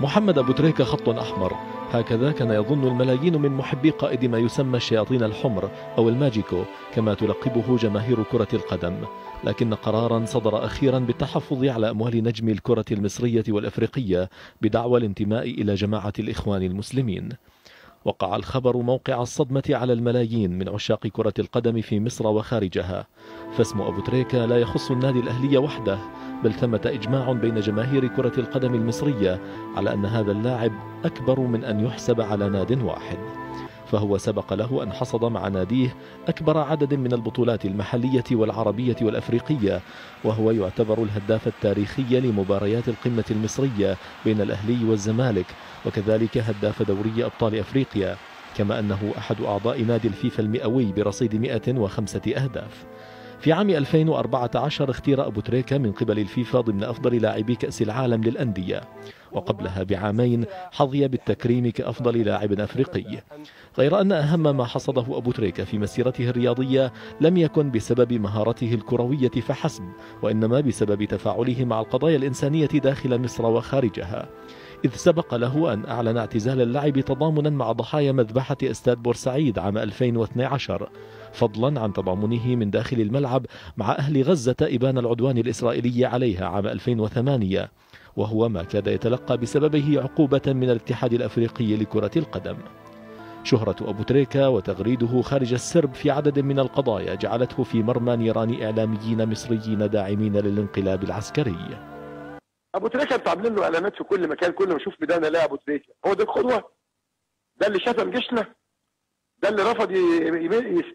محمد أبو تريكة خط أحمر، هكذا كان يظن الملايين من محبي قائد ما يسمى الشياطين الحمر أو الماجيكو كما تلقبه جماهير كرة القدم. لكن قرارا صدر أخيرا بالتحفظ على أموال نجم الكرة المصرية والأفريقية بدعوى الانتماء إلى جماعة الإخوان المسلمين. وقع الخبر موقع الصدمة على الملايين من عشاق كرة القدم في مصر وخارجها، فاسم أبو تريكة لا يخص النادي الأهلي وحده، بل ثمة إجماع بين جماهير كرة القدم المصرية على أن هذا اللاعب أكبر من أن يحسب على ناد واحد، فهو سبق له أن حصد مع ناديه أكبر عدد من البطولات المحلية والعربية والأفريقية، وهو يعتبر الهداف التاريخي لمباريات القمة المصرية بين الأهلي والزمالك، وكذلك هداف دوري أبطال أفريقيا، كما أنه أحد أعضاء نادي الفيفا المئوي برصيد 105 أهداف. في عام 2014 اختير أبو تريكة من قبل الفيفا ضمن أفضل لاعبي كأس العالم للأندية، وقبلها بعامين حظي بالتكريم كأفضل لاعب أفريقي. غير أن أهم ما حصده أبو تريكة في مسيرته الرياضية لم يكن بسبب مهارته الكروية فحسب، وإنما بسبب تفاعله مع القضايا الإنسانية داخل مصر وخارجها، إذ سبق له أن أعلن اعتزال اللعب تضامنا مع ضحايا مذبحة استاد بورسعيد عام 2012، فضلا عن تضامنه من داخل الملعب مع أهل غزة إبان العدوان الإسرائيلي عليها عام 2008، وهو ما كاد يتلقى بسببه عقوبة من الاتحاد الأفريقي لكرة القدم. شهرة أبو تريكة وتغريده خارج السرب في عدد من القضايا جعلته في مرمى نيران إعلاميين مصريين داعمين للانقلاب العسكري. ابو تريكه انتوا عاملين له اعلانات في كل مكان، كل ما اشوف بدانا لا ابو تريكه هو ده القدوه، ده اللي شتم جيشنا، ده اللي رفض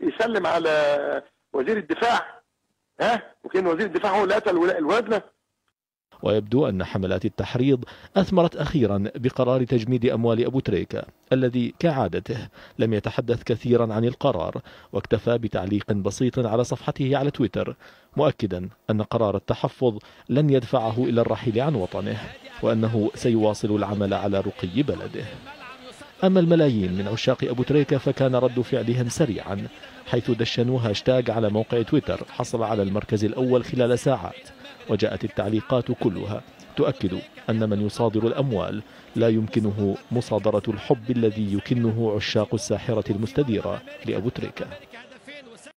يسلم على وزير الدفاع، وكان وزير الدفاع هو اللي قتل ولادنا. ويبدو أن حملات التحريض أثمرت أخيرا بقرار تجميد أموال أبو تريكة، الذي كعادته لم يتحدث كثيرا عن القرار، واكتفى بتعليق بسيط على صفحته على تويتر، مؤكدا أن قرار التحفظ لن يدفعه إلى الرحيل عن وطنه، وأنه سيواصل العمل على رقي بلده. أما الملايين من عشاق أبو تريكة فكان رد فعلهم سريعا، حيث دشنوا هاشتاج على موقع تويتر حصل على المركز الأول خلال ساعات، وجاءت التعليقات كلها تؤكد أن من يصادر الأموال لا يمكنه مصادرة الحب الذي يكنه عشاق الساحرة المستديرة لأبو تريكة.